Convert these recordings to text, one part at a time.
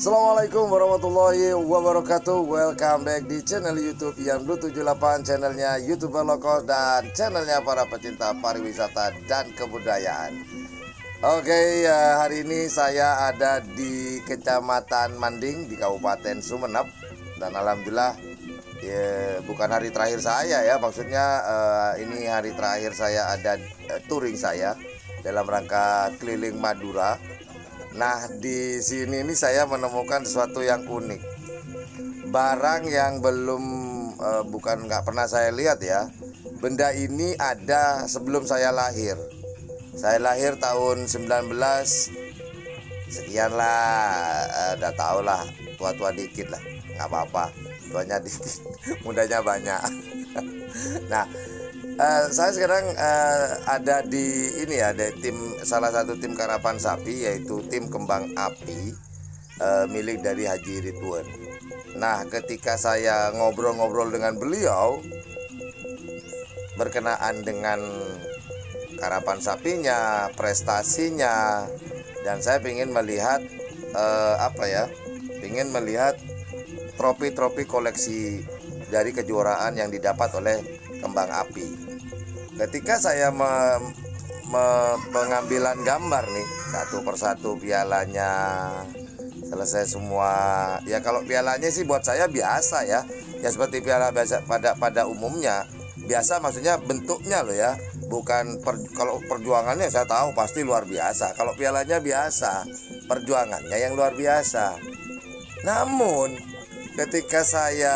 Assalamualaikum warahmatullahi wabarakatuh. Welcome back di channel YouTube yang Blue 78, channelnya YouTuber lokal dan channelnya para pecinta pariwisata dan kebudayaan. Oke, hari ini saya ada di Kecamatan Manding di Kabupaten Sumeneb. Dan alhamdulillah bukan hari terakhir saya ya, maksudnya ini hari terakhir saya ada touring saya dalam rangka keliling Madura. Nah, di sini ini saya menemukan sesuatu yang unik, barang yang belum bukan nggak pernah saya lihat ya. Benda ini ada sebelum saya lahir. Saya lahir tahun 19 sekian lah, udah tau lah, tua-tua dikit lah, nggak apa-apa, tuanya dikit, mudanya banyak. Nah, saya sekarang ada di ini ya, ada tim, salah satu tim karapan sapi, yaitu tim kembang api milik dari Haji Ridwan. Nah, ketika saya ngobrol-ngobrol dengan beliau berkenaan dengan karapan sapinya, prestasinya, dan saya ingin melihat ingin melihat trofi-trofi koleksi dari kejuaraan yang didapat oleh kembang api. Ketika saya pengambilan gambar nih, satu persatu pialanya selesai semua. Ya kalau pialanya sih buat saya biasa ya, ya seperti piala biasa pada umumnya. Biasa maksudnya bentuknya loh ya, bukan kalau perjuangannya saya tahu pasti luar biasa. Kalau pialanya biasa, perjuangannya yang luar biasa. Namun ketika saya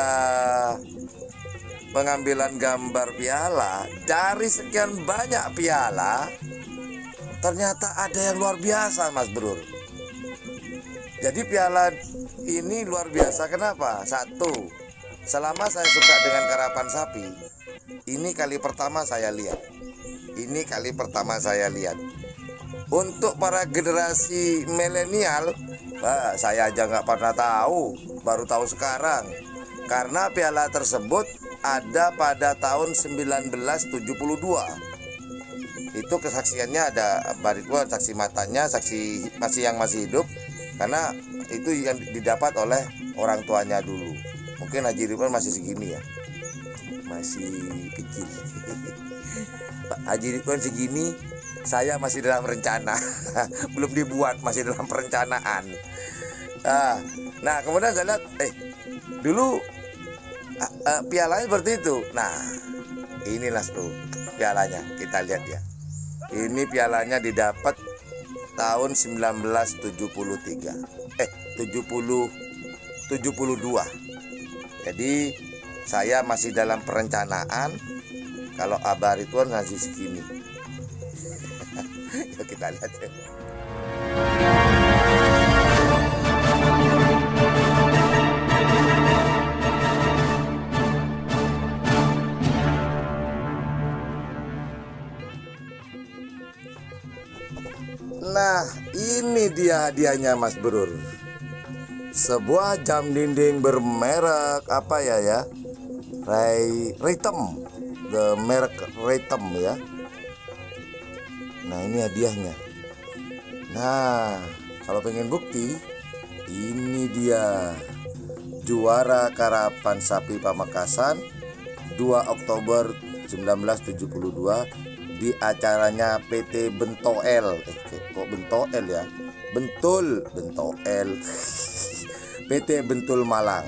pengambilan gambar piala, dari sekian banyak piala ternyata ada yang luar biasa, Mas Bro. Jadi piala ini luar biasa. Kenapa? Satu, selama saya suka dengan karapan sapi, ini kali pertama saya lihat. Untuk para generasi milenial, saya aja nggak pernah tahu, baru tahu sekarang. Karena piala tersebut ada pada tahun 1972. Itu kesaksiannya ada Baritwan, saksi matanya, saksi yang masih hidup. Karena itu yang didapat oleh orang tuanya dulu. Mungkin Haji Ridwan masih segini ya, masih kecil. Pak Haji Ridwan segini, saya masih dalam rencana. Belum dibuat, masih dalam perencanaan. Nah, kemudian saya lihat dulu pialanya seperti itu. Nah, inilah bro pialanya, kita lihat ya. Ini pialanya didapat tahun 1973 72. Jadi saya masih dalam perencanaan. Kalau Abah Ridwan masih segini. Yuk kita lihat ya. Nah, ini dia hadiahnya Mas Bro. Sebuah jam dinding bermerek apa ya? Rhythm. The merek Rhythm ya. Nah, ini hadiahnya. Nah, kalau pengen bukti, ini dia. Juara karapan sapi Pamekasan 2 Oktober 1972 di acaranya PT Bentoel. Kok Bentoel ya? Bentoel. PT Bentul Malang.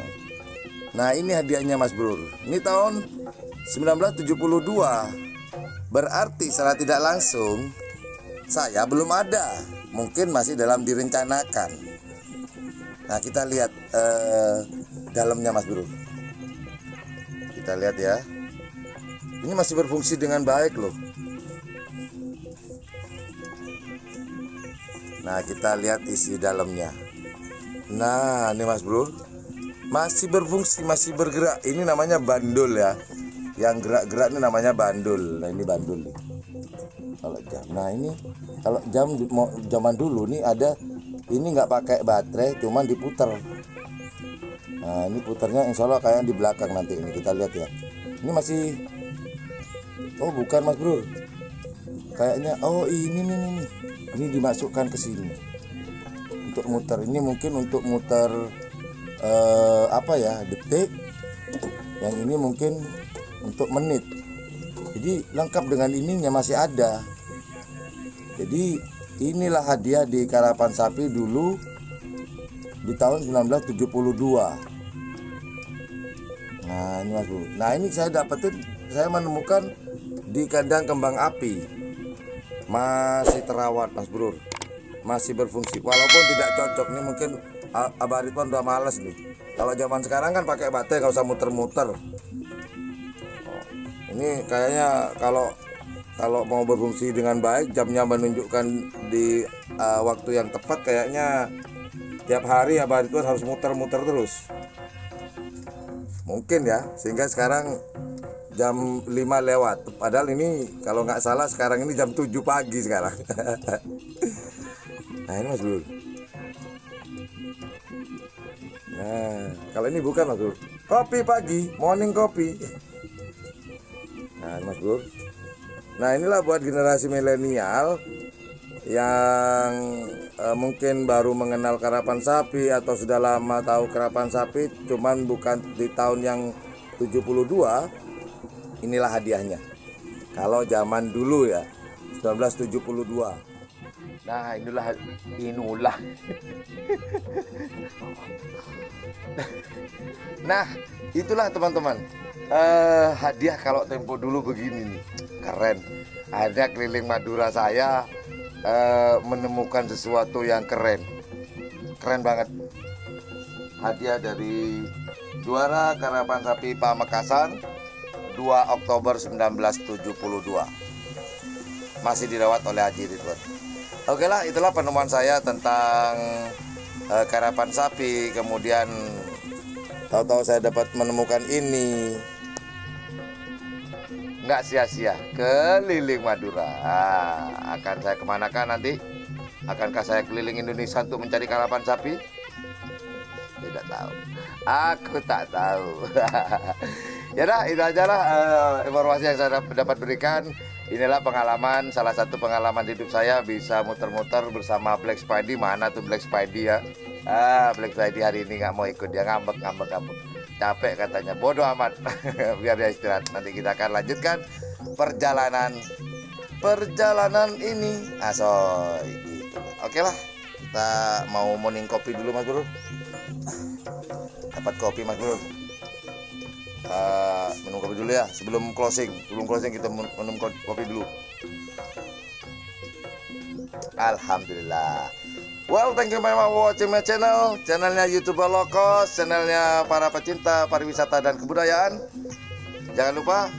Nah, ini hadiahnya Mas Bro. Ini tahun 1972. Berarti secara tidak langsung saya belum ada. Mungkin masih dalam direncanakan. Nah, kita lihat dalamnya Mas Bro. Kita lihat ya. Ini masih berfungsi dengan baik loh. Nah, kita lihat isi dalamnya. Nah, ini Mas Bro, masih berfungsi, masih bergerak. Ini namanya bandul ya. Yang gerak-gerak ini namanya bandul. Nah, ini bandul nih. Kalau jam. Nah, ini kalau jam zaman dulu nih ada, ini nggak pakai baterai, cuman diputer. Nah, ini puternya insya Allah kayak di belakang nanti ini kita lihat ya. Ini masih, oh bukan Mas Bro, kayaknya oh ini nih, ini dimasukkan ke sini. untuk muter. Ini mungkin untuk muter detik. Yang ini mungkin untuk menit. Jadi lengkap dengan ininya masih ada. Jadi inilah hadiah di Karapan Sapi dulu di tahun 1972. Nah ini Mas Bro. Nah ini saya menemukan di kandang kembang api. Masih terawat Mas Bro. Masih berfungsi walaupun tidak cocok. Ini mungkin Abah Ridwan udah males nih. Kalau zaman sekarang kan pakai baterai, gak usah muter-muter. Ini kayaknya kalau mau berfungsi dengan baik, jamnya menunjukkan di waktu yang tepat, kayaknya tiap hari Abah Ridwan harus muter-muter terus. Mungkin ya, sehingga sekarang jam 5 lewat. Padahal ini kalau nggak salah sekarang ini jam 7 pagi sekarang. Nah ini Mas Bro. Nah kalau ini bukan Mas Bro, kopi pagi, morning kopi. Nah Mas Bro. Nah inilah buat generasi milenial yang mungkin baru mengenal Karapan Sapi atau sudah lama tahu Karapan Sapi, cuman bukan di tahun yang 72. Inilah hadiahnya. Kalau zaman dulu ya 1972. Nah inilah Nah itulah teman-teman, hadiah kalau tempo dulu begini nih, keren. Ada keliling Madura saya menemukan sesuatu yang keren banget. Hadiah dari juara Karapan Sapi Pamekasan 2 Oktober 1972. Masih dirawat oleh Haji Ridwan. Oke lah, itulah penemuan saya tentang Karapan Sapi. Kemudian tahu-tahu saya dapat menemukan ini. Nggak sia-sia keliling Madura. Akan saya kemanakan nanti? Akankah saya keliling Indonesia untuk mencari Karapan Sapi? Tidak tahu. Aku tak tahu. Ya dah, itu aja lah informasi yang saya dapat berikan. Inilah pengalaman, salah satu pengalaman hidup saya bisa muter-muter bersama Black Spidey. Mana tuh Black Spidey ya? Black Spidey hari ini nggak mau ikut, dia ngambek. Capek katanya, bodoh amat. Biar dia istirahat. Nanti kita akan lanjutkan perjalanan ini. Gitu. Oke lah, kita mau morning kopi dulu Mas Bro. Dapat kopi Mas Bro. Minum kopi dulu ya sebelum closing kita minum kopi dulu. Alhamdulillah. Well, thank you very much for watching my channelnya YouTuber Low Cost, channelnya para pecinta pariwisata dan kebudayaan. Jangan lupa,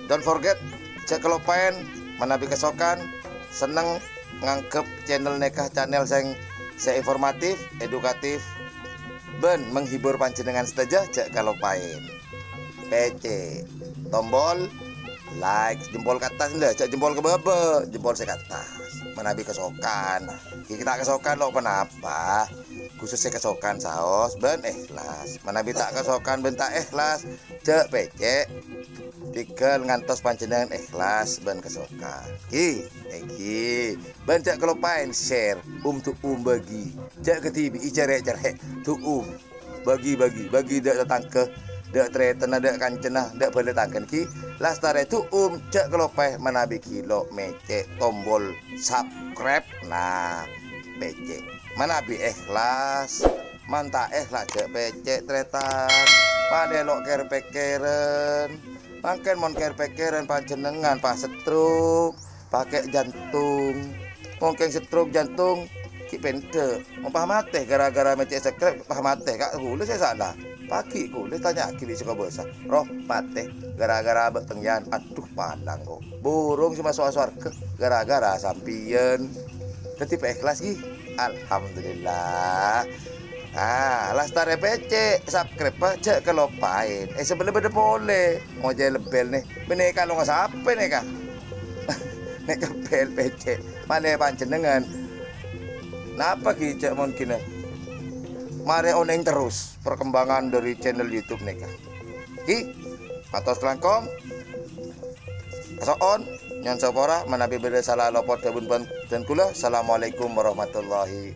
don't forget, cek kelopain Manabi Kesokan. Seneng ngangkep channel nekah, channel yang saya informatif, edukatif, ben menghibur panjenengan saja. Cek kelopain PC, tombol like, jempol ke atas ndak, cek jempol ke bawah, jempol ke atas. Manabi Kesokan. Kita kesokan lo kenapa? Khususnya kesokan saos ben ikhlas. Manabi tak kesokan ben tak ikhlas, cek PC. Tigel ngantos panjenengan ikhlas ben kesokan. Iki ben cek kelopain share bagi. Cek ke TV cerek tuh bagi dak datang ke dak treten dak kancena dak boleh tangken ki lastare tu cek kelopeh Manabi kilo mecek tombol subscribe. Nah pecek Manabi ikhlas manta ikhlas cek pecek tretan padelok kerpekeren pangken mon kerpekeren panjenengan pas stroke pakai jantung mungkin stroke jantung ki pente mau mate gara-gara mecek subscribe mate kak boleh saya salah pagi ku dia tanya kiri suka bosa roh pateh gara-gara betengyan aduh pandang kok burung cuma suar ke gara-gara sampian tetip ikhlas ki. Alhamdulillah. Lastare PC subscribe cek kelopain sebelah boleh mau jadi lebel nih bener kalau nggak sampai nih kak nek bel PC mana panjenengan napa ki cek mungkin mari oneng terus perkembangan dari channel YouTube nih kan. Matos langkong. Kasoon nyon sapora Manabi beda salah lopot dan kula. Assalamualaikum warahmatullahi